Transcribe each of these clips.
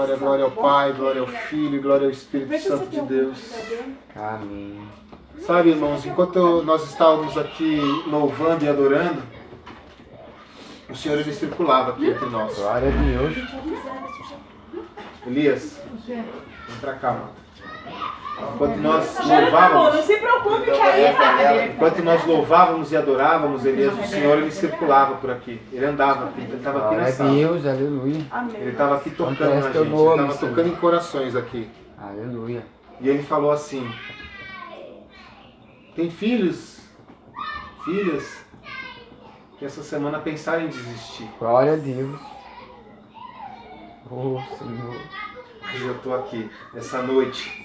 glória, glória ao Pai, glória ao Filho, glória ao Espírito Santo de Deus. Amém. Sabe, irmãos, enquanto nós estávamos aqui louvando e adorando, o Senhor ele circulava aqui entre nós. Glória a Deus. Elias, vem pra cá, mano. Enquanto nós louvávamos, não se preocupe que aí enquanto nós louvávamos e adorávamos, Elias, o Senhor ele circulava por aqui. Ele andava aqui, ele estava aqui Glória na a sala. Deus, aleluia. Ele estava aqui tocando na Acontece gente, ele teu nome, estava Senhor. tocando em corações aqui. Aleluia. E ele falou assim: tem filhos, filhas, que essa semana pensaram em desistir. Glória a Deus. Oh, Senhor. Mas eu estou aqui, essa noite,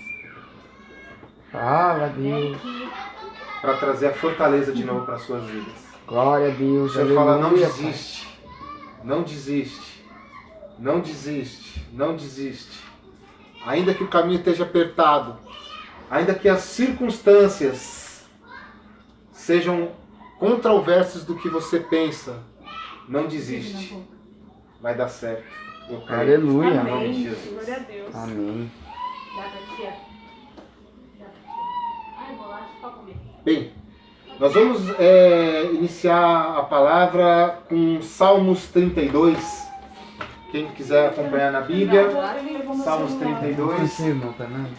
Fala, Deus. para trazer a fortaleza de novo para as suas vidas. Glória a O Deus, Senhor aleluia. fala: não Pai. desiste, não desiste, não desiste, não desiste. Ainda que o caminho esteja apertado, ainda que as circunstâncias sejam controversas do que você pensa, não desiste. Vai dar certo. Eu creio. Aleluia. Em nome de Jesus. Glória a Deus. Amém. Bem, nós vamos iniciar a palavra com Salmos 32. Quem quiser acompanhar na Bíblia, Salmos 32. Você, irmão, tá nada?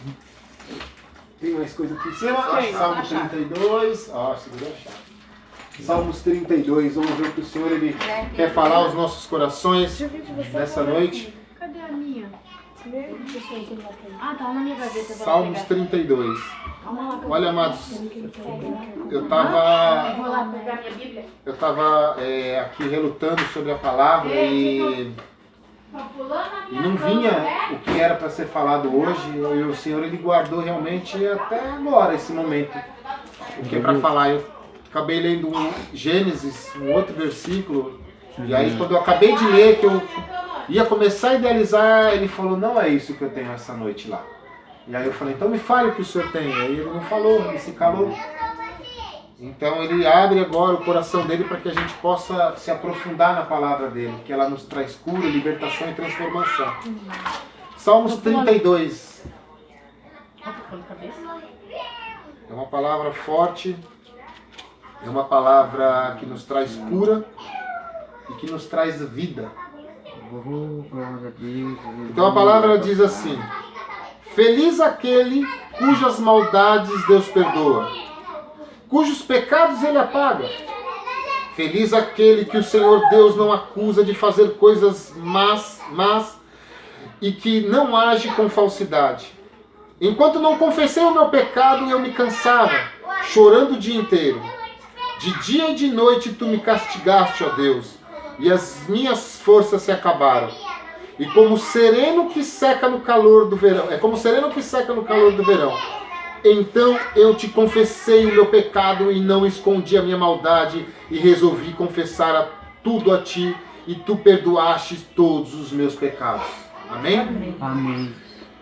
Tem mais coisa aqui em cima. Salmos 32. Ó, segura a chave. Salmos 32. Vamos ver o que o Senhor ele quer falar aos nossos corações nessa noite. Cadê a minha? Ah, tá na minha gaveta. eu vou lá Salmos pegar. 32. Vamos lá, Olha, amados, eu Eu estava vou lá pegar minha Bíblia. aqui relutando sobre a palavra e não vinha o que era para ser falado hoje, e o Senhor ele guardou realmente até agora esse momento o que é para falar. Eu acabei lendo um Gênesis, um outro versículo, e aí quando eu acabei de ler, que eu ia começar a idealizar, ele falou: não é isso que eu tenho essa noite lá. E aí eu falei: então me fale o que o Senhor tem. E aí ele não falou, ele se calou. Então ele abre agora o coração dele para que a gente possa se aprofundar na palavra dele, que ela nos traz cura, libertação e transformação. Salmos 32. É uma palavra forte, é uma palavra que nos traz cura e que nos traz vida. Oh, glória a Deus. Então a palavra diz assim: feliz aquele cujas maldades Deus perdoa, cujos pecados ele apaga. Feliz aquele que o Senhor Deus não acusa de fazer coisas más e que não age com falsidade. Enquanto não confessei o meu pecado, eu me cansava, chorando o dia inteiro. De dia e de noite tu me castigaste, ó Deus, e as minhas forças se acabaram. E como sereno que seca no calor do verão, então eu te confessei o meu pecado e não escondi a minha maldade e resolvi confessar tudo a ti e tu perdoaste todos os meus pecados. Amém? Amém.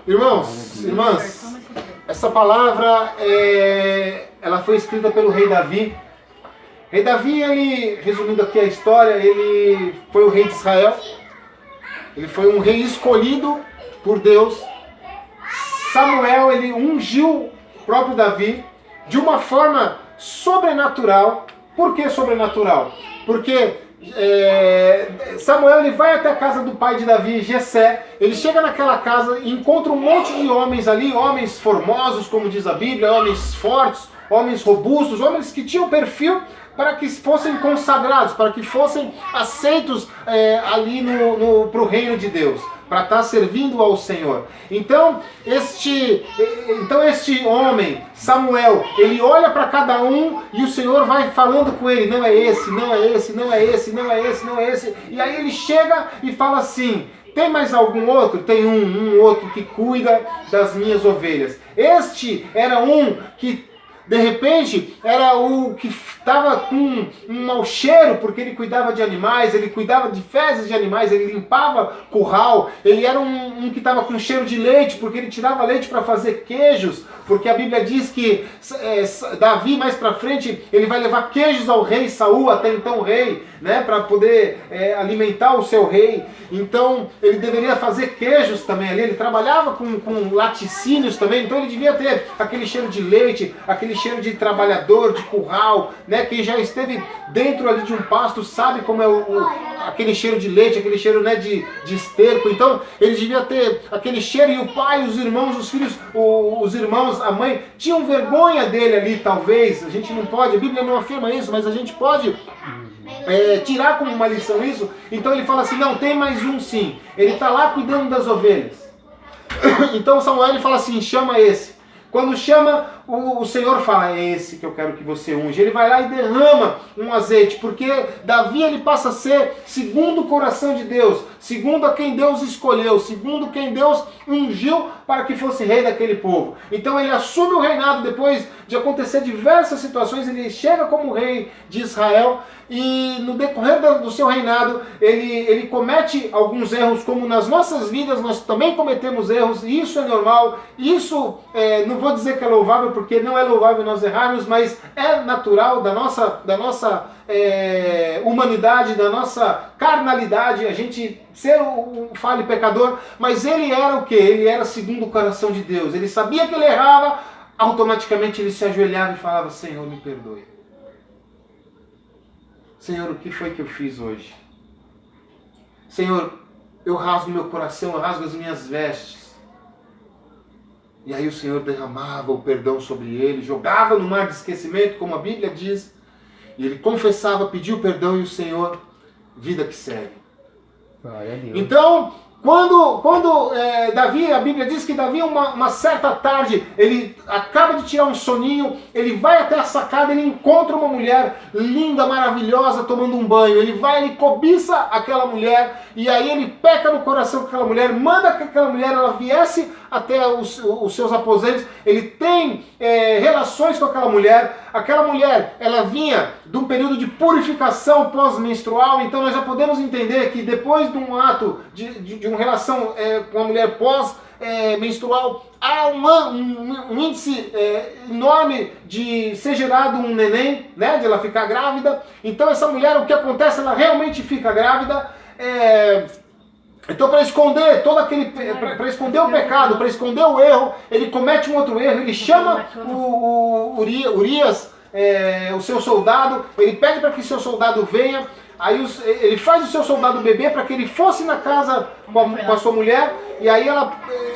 Irmãos, irmãs, essa palavra ela foi escrita pelo rei Davi. Rei Davi, ele, resumindo aqui a história, ele foi o rei de Israel. Ele foi um rei escolhido por Deus. Samuel, ele ungiu o próprio Davi de uma forma sobrenatural. Por que sobrenatural? Porque Samuel ele vai até a casa do pai de Davi, Jessé. Ele chega naquela casa e encontra um monte de homens ali, homens formosos, como diz a Bíblia, homens fortes, homens robustos, homens que tinham perfil para que fossem consagrados, para que fossem aceitos ali para o reino de Deus, para estar servindo ao Senhor. Então este homem, Samuel, ele olha para cada um e o Senhor vai falando com ele: não é esse, não é esse, não é esse, não é esse, não é esse. E aí ele chega e fala assim: tem mais algum outro? Tem um outro que cuida das minhas ovelhas. Este era um que de repente era o que estava com um mau cheiro, porque ele cuidava de animais, ele cuidava de fezes de animais, ele limpava curral, ele era um que estava com cheiro de leite, porque ele tirava leite para fazer queijos, porque a Bíblia diz que Davi, mais para frente, ele vai levar queijos ao rei Saul, até então rei, né, para poder alimentar o seu rei. Então ele deveria fazer queijos também ali, ele trabalhava com laticínios também, então ele devia ter aquele cheiro de leite, aquele cheiro de trabalhador, de curral, né? Quem já esteve dentro ali de um pasto sabe como é aquele cheiro de leite, aquele cheiro, né, de esterco. Então ele devia ter aquele cheiro, e o pai, os irmãos, os filhos, os irmãos, a mãe, tinham vergonha dele ali, talvez. A gente não pode, a Bíblia não afirma isso, mas a gente pode tirar como uma lição isso. Então ele fala assim, não, tem mais um sim, ele está lá cuidando das ovelhas. Então Samuel ele fala assim, chama esse. Quando chama, o Senhor fala, é esse que eu quero que você unge. Ele vai lá e derrama um azeite, porque Davi ele passa a ser segundo o coração de Deus, segundo a quem Deus escolheu, segundo quem Deus ungiu para que fosse rei daquele povo. Então ele assume o reinado depois de acontecer diversas situações, ele chega como rei de Israel, e no decorrer do seu reinado, ele comete alguns erros, como nas nossas vidas nós também cometemos erros, e isso é normal, isso não vou dizer que é louvável, porque não é louvável nós errarmos, mas é natural da nossa humanidade, da nossa carnalidade, a gente ser um falho pecador. Mas ele era o quê? Ele era segundo o coração de Deus, ele sabia que ele errava, automaticamente ele se ajoelhava e falava, Senhor, me perdoe. Senhor, o que foi que eu fiz hoje? Senhor, eu rasgo meu coração, eu rasgo as minhas vestes. E aí o Senhor derramava o perdão sobre ele, jogava no mar de esquecimento, como a Bíblia diz, e ele confessava, pedia o perdão, e o Senhor, vida que segue. Glória a Deus. Então, quando Davi, a Bíblia diz que Davi, uma certa tarde, ele acaba de tirar um soninho, ele vai até a sacada, ele encontra uma mulher linda, maravilhosa, tomando um banho. Ele vai, ele cobiça aquela mulher, e aí ele peca no coração com aquela mulher, manda que aquela mulher ela viesse até os seus aposentos. Ele tem relações com aquela mulher, ela vinha de um período de purificação pós-menstrual. Então nós já podemos entender que depois de um ato de uma relação com a mulher pós-menstrual, há um índice enorme de ser gerado um neném, né, de ela ficar grávida. Então essa mulher, o que acontece, ela realmente fica grávida. Então, para esconder para esconder o pecado, para esconder o erro, ele comete um outro erro. Ele chama o Urias, o seu soldado, ele pede para que seu soldado venha. Aí ele faz o seu soldado beber para que ele fosse na casa com a sua mulher, e aí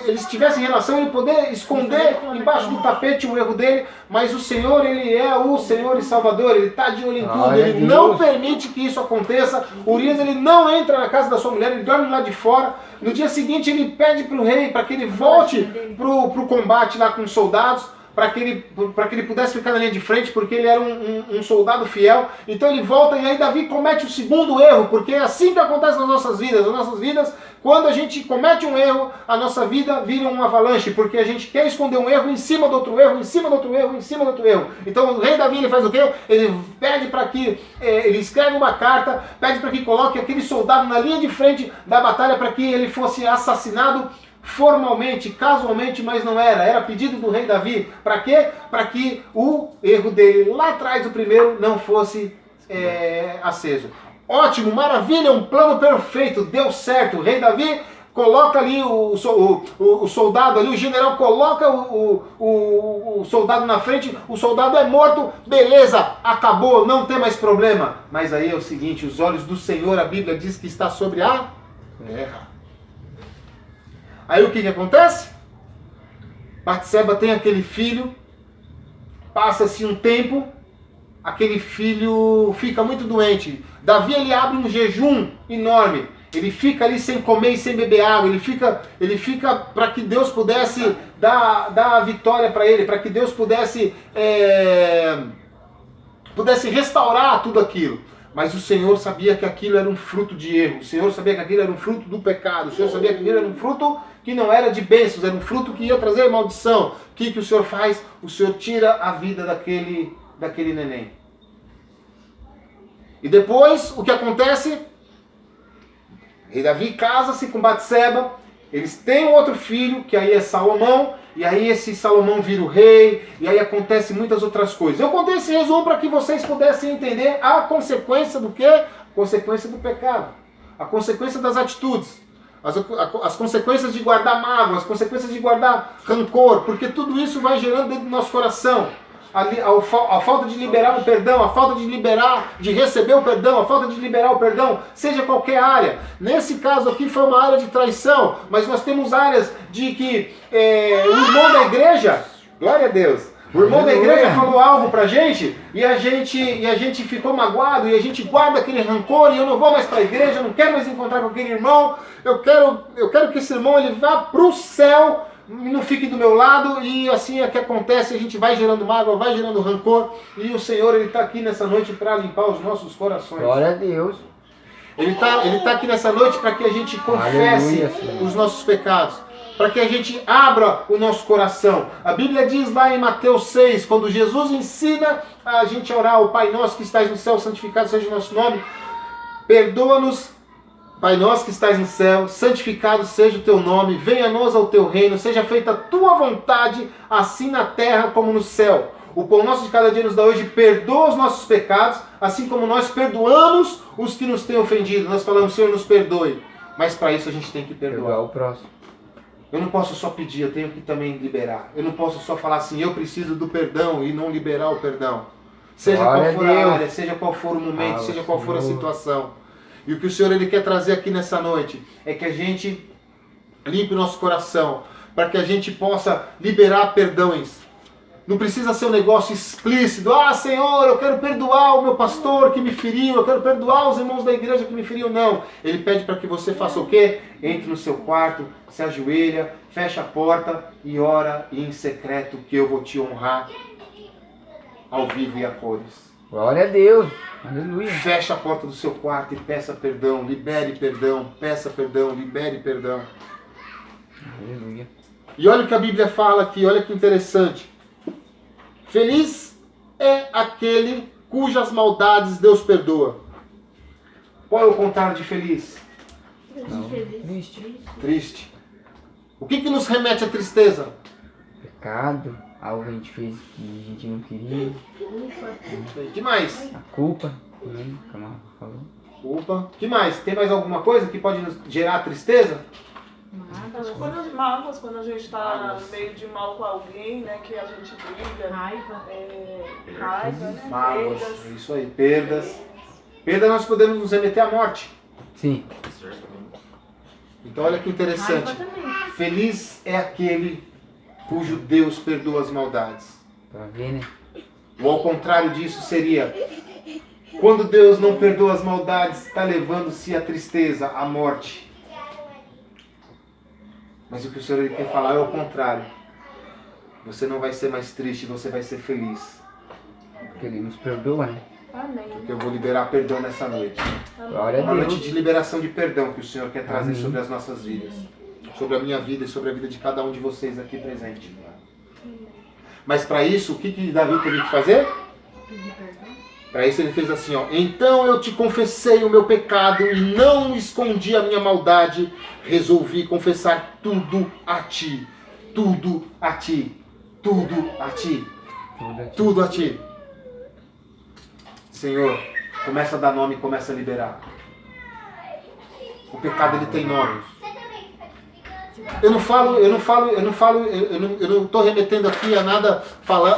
eles tivessem relação, ele poder esconder embaixo do tapete o erro dele. Mas o Senhor, ele é o Senhor e Salvador, ele está de olho em tudo, ele não permite que isso aconteça. Urias, ele não entra na casa da sua mulher, ele dorme lá de fora. No dia seguinte ele pede para o rei para que ele volte para o combate lá com os soldados, para que ele pudesse ficar na linha de frente, porque ele era um soldado fiel. Então ele volta, e aí Davi comete o segundo erro, porque é assim que acontece nas nossas vidas. Nas nossas vidas, quando a gente comete um erro, a nossa vida vira uma avalanche, porque a gente quer esconder um erro em cima do outro erro, em cima do outro erro, em cima do outro erro. Então o rei Davi, ele faz o quê? Ele pede para que, ele escreve uma carta, pede para que coloque aquele soldado na linha de frente da batalha, para que ele fosse assassinado formalmente, casualmente, mas não era pedido do rei Davi. Para quê? Para que o erro dele lá atrás, o primeiro, não fosse aceso. Ótimo, maravilha, um plano perfeito, deu certo. O rei Davi coloca ali o soldado ali, o general coloca o soldado na frente, o soldado é morto, beleza, acabou, não tem mais problema. Mas aí é o seguinte, os olhos do Senhor, a Bíblia diz que está sobre a terra. Aí o que acontece? Batseba tem aquele filho, passa-se um tempo, aquele filho fica muito doente. Davi, ele abre um jejum enorme, ele fica ali sem comer e sem beber água, ele fica para que Deus pudesse dar a vitória para ele, para que Deus pudesse restaurar tudo aquilo. Mas o Senhor sabia que aquilo era um fruto de erro. O Senhor sabia que aquilo era um fruto do pecado. O Senhor sabia que aquilo era um fruto que não era de bênçãos, era um fruto que ia trazer maldição. O que o Senhor faz? O Senhor tira a vida daquele neném. E depois, o que acontece? Rei Davi casa-se com Batseba. Eles têm um outro filho, que aí é Salomão. E aí esse Salomão vira o rei. E aí acontece muitas outras coisas. Eu contei esse resumo para que vocês pudessem entender a consequência do quê? A consequência do pecado. A consequência das atitudes. As consequências de guardar mágoa. As consequências de guardar rancor. Porque tudo isso vai gerando dentro do nosso coração. A falta de liberar o perdão, a falta de receber o perdão, a falta de liberar o perdão, seja qualquer área. Nesse caso aqui foi uma área de traição, mas nós temos áreas de que o irmão da igreja, glória a Deus, o irmão da igreja falou algo pra gente e a gente ficou magoado e a gente guarda aquele rancor e eu não vou mais pra igreja, eu não quero mais encontrar com aquele irmão, eu quero que esse irmão ele vá pro céu, não fique do meu lado, e assim é que acontece, a gente vai gerando mágoa, vai gerando rancor, e o Senhor ele está aqui nessa noite para limpar os nossos corações. Glória a Deus. Ele tá aqui nessa noite para que a gente confesse Aleluia, os nossos pecados, para que a gente abra o nosso coração. A Bíblia diz lá em Mateus 6, quando Jesus ensina a gente a orar, o Pai Nosso que estás no céu, santificado seja o nosso nome, perdoa-nos, Pai nosso que estás no céu, santificado seja o teu nome, venha a nós ao teu reino, seja feita a tua vontade, assim na terra como no céu. O pão nosso de cada dia nos dá hoje, perdoa os nossos pecados, assim como nós perdoamos os que nos têm ofendido. Nós falamos, Senhor, nos perdoe. Mas para isso a gente tem que perdoar. O próximo. Eu não posso só pedir, eu tenho que também liberar. Eu não posso só falar assim, eu preciso do perdão e não liberar o perdão. Seja qual for a área, seja qual for o momento, seja qual for a situação. E o que o Senhor ele quer trazer aqui nessa noite é que a gente limpe o nosso coração, para que a gente possa liberar perdões. Não precisa ser um negócio explícito. Ah, Senhor, eu quero perdoar o meu pastor que me feriu, eu quero perdoar os irmãos da igreja que me feriu. Não. Ele pede para que você faça o quê? Entre no seu quarto, se ajoelha, fecha a porta e ora em secreto que eu vou te honrar ao vivo e a cores. Glória a Deus. Aleluia. Feche a porta do seu quarto e peça perdão, libere perdão, peça perdão, libere perdão. Aleluia. E olha o que a Bíblia fala aqui, olha que interessante. Feliz é aquele cujas maldades Deus perdoa. Qual é o contrário de feliz? Triste. Triste. O que nos remete à tristeza? Pecado. Algo que a gente fez que a gente não queria. O que mais? A culpa. Também, como ela falou. Culpa. O que mais? Tem mais alguma coisa que pode nos gerar tristeza? Mágoas, quando a gente está meio de mal com alguém, né, que a gente briga. Raiva, né? Mágoas, Perdas. isso aí, perdas. Perda nós podemos nos remeter à morte. Sim. Então olha que interessante. Feliz é aquele cujo Deus perdoa as maldades. Pra ver, né? Ou ao contrário disso seria, quando Deus não perdoa as maldades, está levando-se a tristeza, a morte. Mas o que o Senhor ele quer falar é o contrário. Você não vai ser mais triste, você vai ser feliz. Porque Ele nos perdoa, né? Amém. Porque eu vou liberar perdão nessa noite. Glória Uma a noite Deus. de liberação de perdão que o Senhor quer trazer Amém. sobre as nossas vidas. Sobre a minha vida e sobre a vida de cada um de vocês aqui presente. Mas para isso, o que Davi teve que fazer? Para isso ele fez assim, ó. Então eu te confessei o meu pecado e não escondi a minha maldade. Resolvi confessar tudo a ti. Tudo a ti. Tudo a ti. Tudo a ti. Senhor, começa a dar nome e começa a liberar. O pecado ele tem nome. Eu não estou remetendo aqui a nada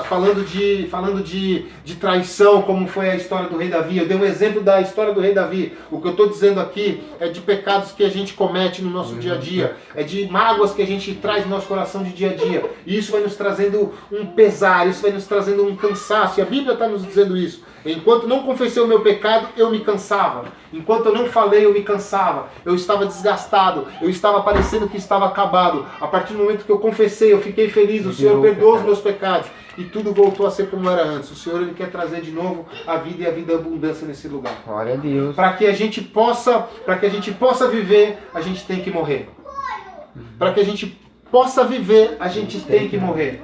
falando de traição, como foi a história do rei Davi. Eu dei um exemplo da história do rei Davi. O que eu estou dizendo aqui é de pecados que a gente comete no nosso dia a dia. É de mágoas que a gente traz no nosso coração de dia a dia. E isso vai nos trazendo um pesar, isso vai nos trazendo um cansaço. E a Bíblia está nos dizendo isso. Enquanto não confessei o meu pecado, eu me cansava. Enquanto eu não falei, eu me cansava. Eu estava desgastado. Eu estava parecendo que estava acabado. A partir do momento que eu confessei, eu fiquei feliz. O Senhor perdoou os meus pecados. E tudo voltou a ser como era antes. O Senhor, Ele quer trazer de novo a vida e a vida abundância nesse lugar. Glória a Deus. Para que a gente possa viver, a gente tem que morrer. Para que a gente possa viver, a gente tem que morrer.